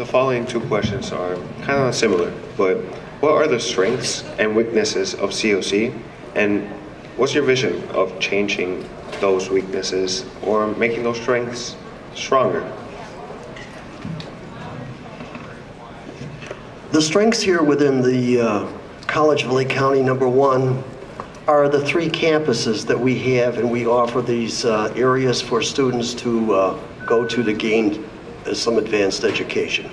The following two questions are kind of similar, but what are the strengths and weaknesses of CLC, and what's your vision of changing those weaknesses or making those strengths stronger? The strengths here within the College of Lake County, number one, are the three campuses that we have, and we offer these areas for students to go to gain some advanced education.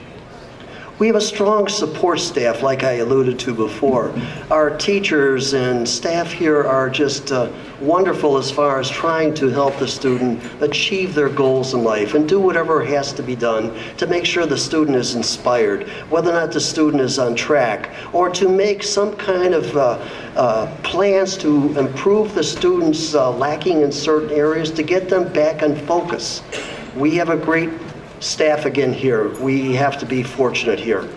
We have a strong support staff, like I alluded to before. Our teachers and staff here are just wonderful as far as trying to help the student achieve their goals in life and do whatever has to be done to make sure the student is inspired, whether or not the student is on track, or to make some kind of plans to improve the students lacking in certain areas to get them back on focus. We have a great staff again here. We have to be fortunate here.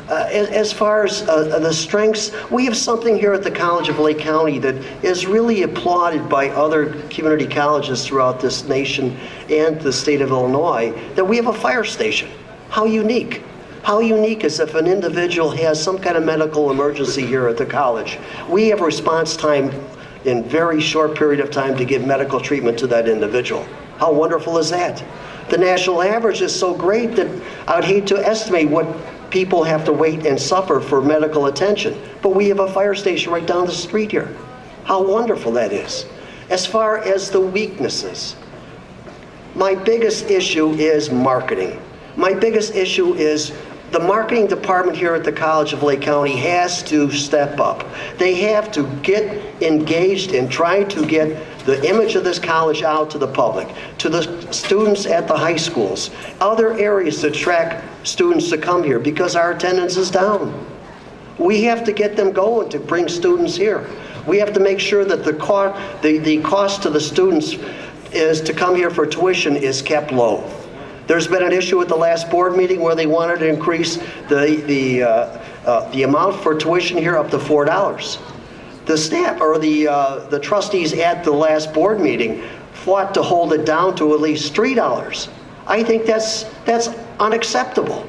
As far as the strengths, we have something here at the College of Lake County that is really applauded by other community colleges throughout this nation and the state of Illinois, that we have a fire station. How unique. How unique is if an individual has some kind of medical emergency here at the college. We have response time in very short period of time to give medical treatment to that individual. How wonderful is that? The national average is so great that I'd hate to estimate what people have to wait and suffer for medical attention. But we have a fire station right down the street here. How wonderful that is. As far as the weaknesses, my biggest issue is marketing. My biggest issue is the marketing department here at the College of Lake County has to step up. They have to get engaged in trying to get the image of this college out to the public, to the students at the high schools, other areas to attract students to come here because our attendance is down. We have to get them going to bring students here. We have to make sure that the cost to the students is to come here for tuition is kept low. There's been an issue at the last board meeting where they wanted to increase the amount for tuition here up to $4. The staff or the trustees at the last board meeting fought to hold it down to at least $3. I think that's unacceptable.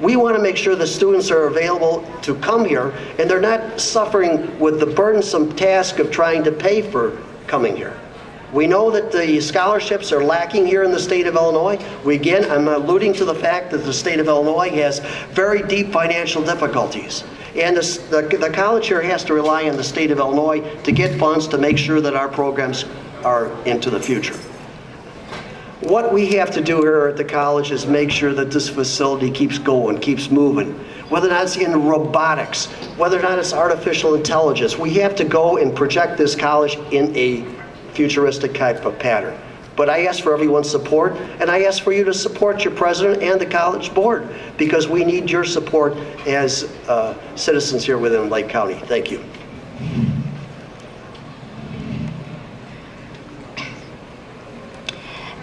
We want to make sure the students are available to come here and they're not suffering with the burdensome task of trying to pay for coming here. We know that the scholarships are lacking here in the state of Illinois. I'm alluding to the fact that the state of Illinois has very deep financial difficulties. And the college here has to rely on the state of Illinois to get funds to make sure that our programs are into the future. What we have to do here at the college is make sure that this facility keeps going, keeps moving. Whether or not it's in robotics, whether or not it's artificial intelligence, we have to go and project this college in a futuristic type of pattern. But I ask for everyone's support, and I ask for you to support your president and the college board, because we need your support as citizens here within Lake County. Thank you.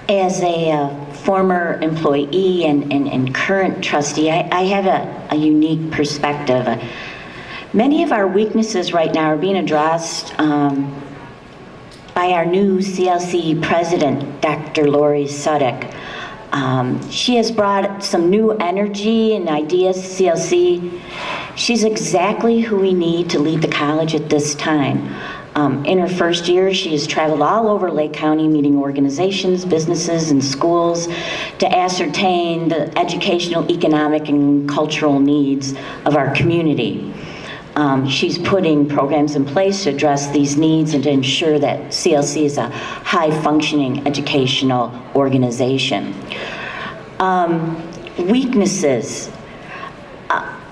As a former employee and current trustee, I have a unique perspective. Many of our weaknesses right now are being addressed by our new CLC president, Dr. Lori Sudik. She has brought some new energy and ideas to CLC. She's exactly who we need to lead the college at this time. In her first year, she has traveled all over Lake County meeting organizations, businesses, and schools to ascertain the educational, economic, and cultural needs of our community. She's putting programs in place to address these needs and to ensure that CLC is a high-functioning educational organization. Weaknesses.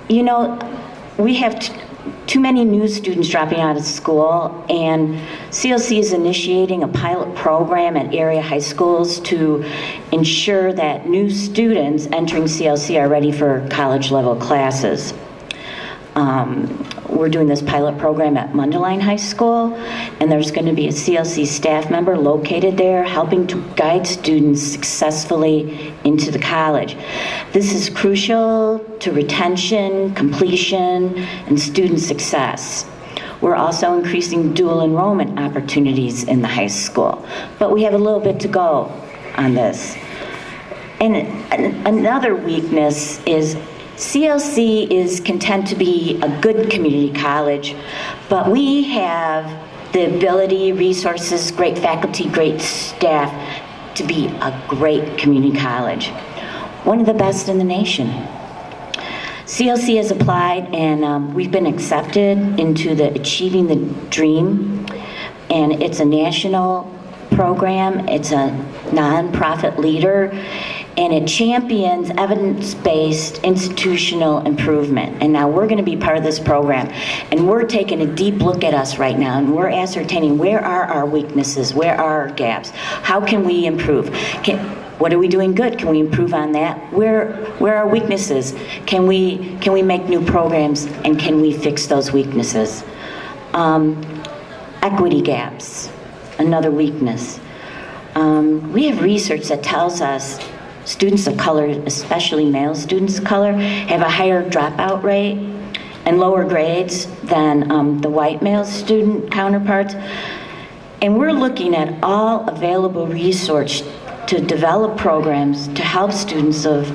We have too many new students dropping out of school, and CLC is initiating a pilot program at area high schools to ensure that new students entering CLC are ready for college-level classes. We're doing this pilot program at Mundelein High School, and there's going to be a CLC staff member located there helping to guide students successfully into the college. This is crucial to retention, completion, and student success. We're also increasing dual enrollment opportunities in the high school, but we have a little bit to go on this. And another weakness is CLC is content to be a good community college, but we have the ability, resources, great faculty, great staff to be a great community college. One of the best in the nation. CLC has applied and we've been accepted into the Achieving the Dream, and it's a national program. It's a nonprofit leader, and it champions evidence-based institutional improvement. And now we're going to be part of this program, and we're taking a deep look at us right now, and we're ascertaining where are our weaknesses, where are our gaps, how can we improve, what are we doing good, can we improve on that, where are weaknesses, can we make new programs, and can we fix those weaknesses. Equity gaps, another weakness. We have research that tells us students of color, especially male students of color, have a higher dropout rate and lower grades than the white male student counterparts. And we're looking at all available research to develop programs to help students of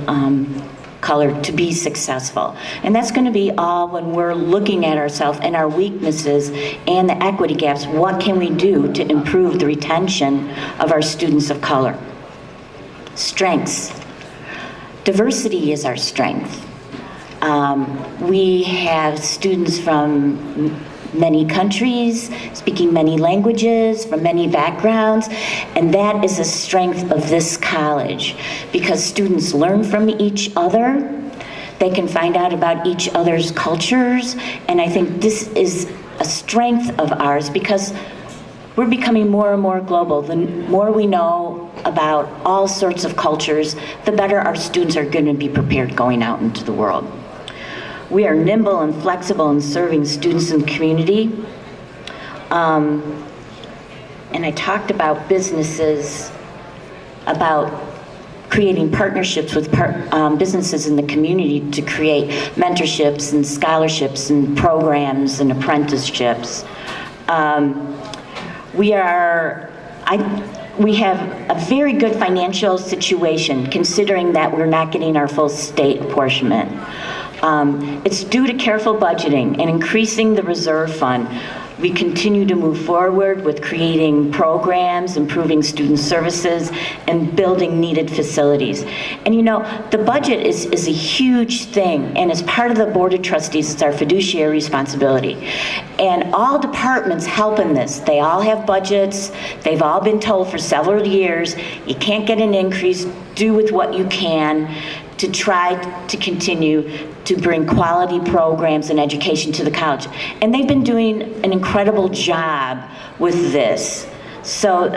color to be successful. And that's going to be all when we're looking at ourselves and our weaknesses and the equity gaps. What can we do to improve the retention of our students of color? Strengths. Diversity is our strength. We have students from many countries, speaking many languages, from many backgrounds, and that is a strength of this college because students learn from each other. They can find out about each other's cultures, and I think this is a strength of ours because we're becoming more and more global. The more we know about all sorts of cultures, the better our students are going to be prepared going out into the world. We are nimble and flexible in serving students and community. And I talked about businesses, about creating partnerships with businesses in the community to create mentorships and scholarships and programs and apprenticeships. We have a very good financial situation considering that we're not getting our full state apportionment. It's due to careful budgeting and increasing the reserve fund. We continue to move forward with creating programs, improving student services, and building needed facilities. And you know, the budget is a huge thing, and as part of the Board of Trustees, it's our fiduciary responsibility. And all departments help in this. They all have budgets. They've all been told for several years, you can't get an increase, do with what you can to try to continue to bring quality programs and education to the college. And they've been doing an incredible job with this. So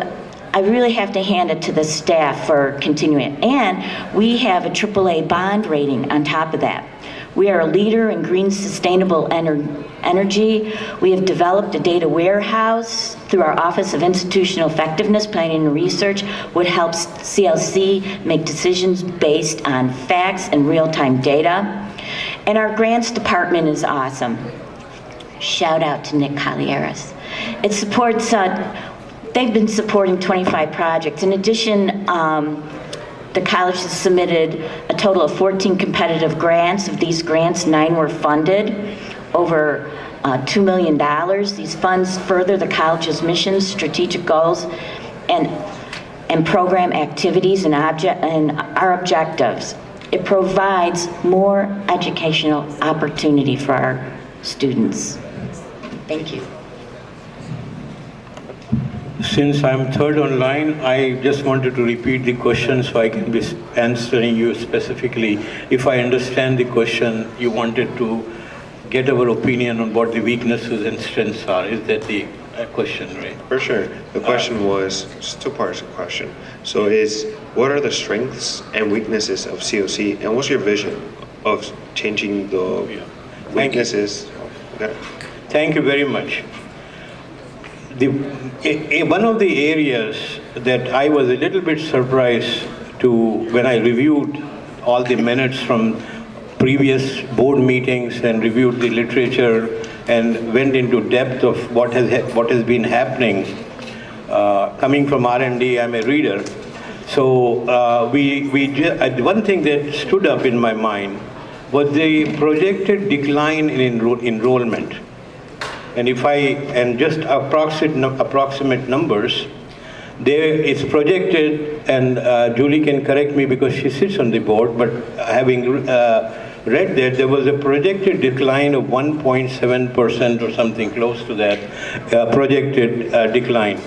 I really have to hand it to the staff for continuing it. And we have a AAA bond rating on top of that. We are a leader in green sustainable energy. We have developed a data warehouse through our Office of Institutional Effectiveness, Planning and Research, which helps CLC make decisions based on facts and real-time data. And our grants department is awesome. Shout out to Nick Colliaris. It supports, they've been supporting 25 projects. In addition, the college has submitted a total of 14 competitive grants. Of these grants, 9 were funded, over $2 million. These funds further the college's missions, strategic goals, and program activities and our objectives. It provides more educational opportunity for our students. Thank you. Since I'm third online, I just wanted to repeat the question so I can be answering you specifically. If I understand the question, you wanted to get our opinion on what the weaknesses and strengths are. Is that the question, right? For sure. The question was, just 2 parts of the question. So what are the strengths and weaknesses of COC, and what's your vision of changing the weaknesses? Okay. Thank you very much. One of the areas that I was a little bit surprised to when I reviewed all the minutes from previous board meetings and reviewed the literature and went into depth of what has been happening. Coming from R&D, I'm a reader. So one thing that stood up in my mind was the projected decline in enrollment. And just approximate numbers, there it's projected, and Julie can correct me because she sits on the board, but having read that, there was a projected decline of 1.7% or something close to that, projected decline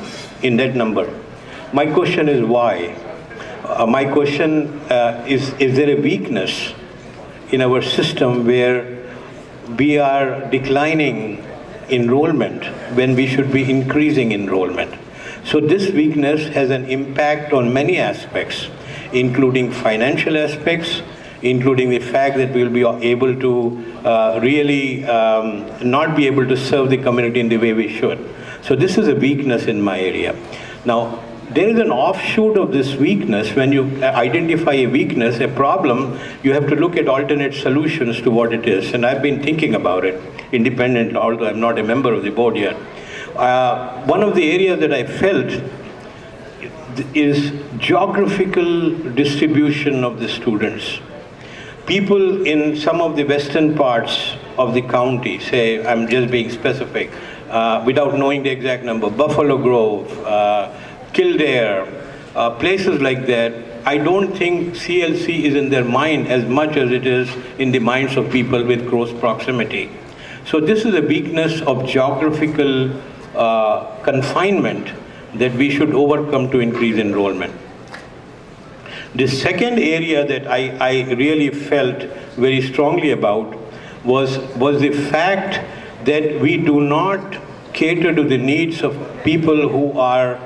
in that number. My question is why? My question is there a weakness in our system where we are declining enrollment when we should be increasing enrollment? So this weakness has an impact on many aspects, including financial aspects, including the fact that we'll be able to really not be able to serve the community in the way we should. So this is a weakness in my area. Now, there is an offshoot of this weakness. When you identify a weakness, a problem, you have to look at alternate solutions to what it is. And I've been thinking about it independently, although I'm not a member of the board yet. One of the areas that I felt is geographical distribution of the students. People in some of the western parts of the county, say, I'm just being specific, without knowing the exact number, Buffalo Grove, Kildare, places like that, I don't think CLC is in their mind as much as it is in the minds of people with close proximity. So this is a weakness of geographical confinement that we should overcome to increase enrollment. The second area that I really felt very strongly about was the fact that we do not cater to the needs of people who are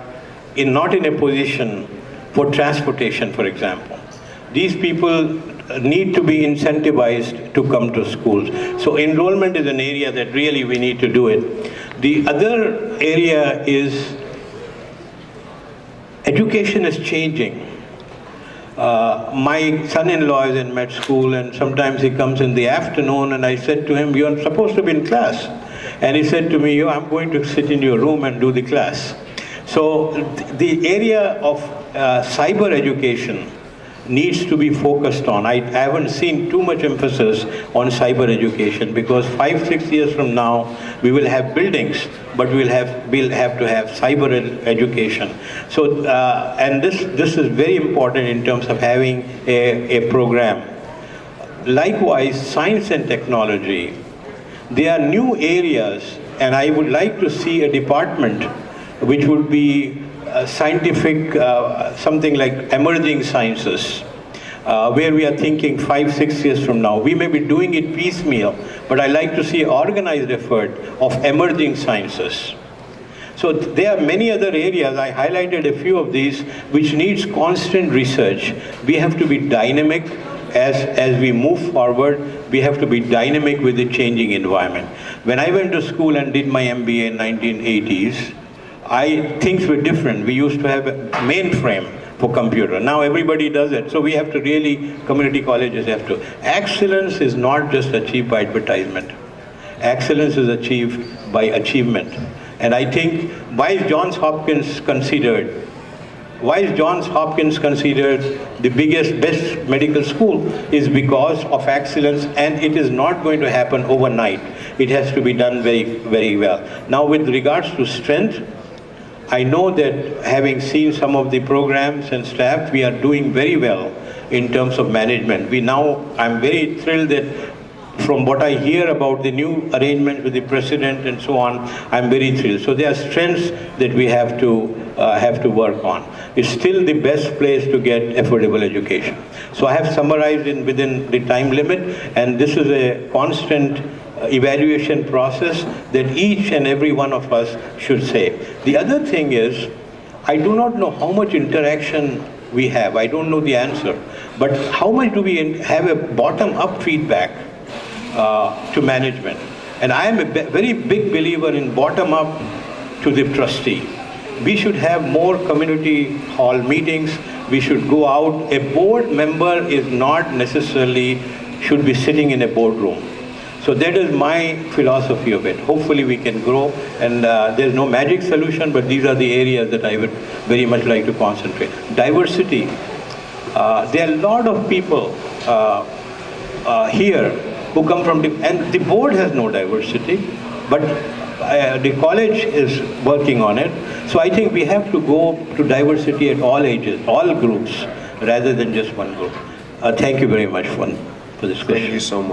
not in a position for transportation, for example. These people need to be incentivized to come to schools. So enrollment is an area that really we need to do it. The other area is education is changing. My son-in-law is in med school, and sometimes he comes in the afternoon, and I said to him, "You're supposed to be in class." And he said to me, "I'm going to sit in your room and do the class." So the area of cyber education needs to be focused on. I haven't seen too much emphasis on cyber education, because 5-6 years from now we will have buildings, but we'll have to have cyber education. So and this is very important in terms of having a program. Likewise, science and technology, they are new areas, and I would like to see a department which would be scientific, something like emerging sciences, where we are thinking 5-6 years from now. We may be doing it piecemeal, but I like to see an organized effort of emerging sciences. So there are many other areas, I highlighted a few of these, which needs constant research. We have to be dynamic as we move forward. We have to be dynamic with the changing environment. When I went to school and did my MBA in 1980s, things were different. We used to have a mainframe for computer. Now everybody does it. So we have to really, community colleges have to. Excellence is not just achieved by advertisement. Excellence is achieved by achievement. And I think why is Johns Hopkins considered the best medical school is because of excellence, and it is not going to happen overnight. It has to be done very, very well. Now with regards to strength, I know that having seen some of the programs and staff, we are doing very well in terms of management. I'm very thrilled that from what I hear about the new arrangement with the president and so on, I'm very thrilled. So there are strengths that we have to work on. It's still the best place to get affordable education. So I have summarized within the time limit, and this is a constant evaluation process that each and every one of us should say. The other thing is, I do not know how much interaction we have. I don't know the answer. But how much do we have a bottom-up feedback to management? And I am a very big believer in bottom-up to the trustee. We should have more community hall meetings. We should go out. A board member is not necessarily should be sitting in a boardroom. So that is my philosophy of it. Hopefully we can grow, and there's no magic solution, but these are the areas that I would very much like to concentrate. Diversity. There are a lot of people here who come from, and the board has no diversity, but the college is working on it. So I think we have to go to diversity at all ages, all groups, rather than just one group. Thank you very much for this question. Thank you so much.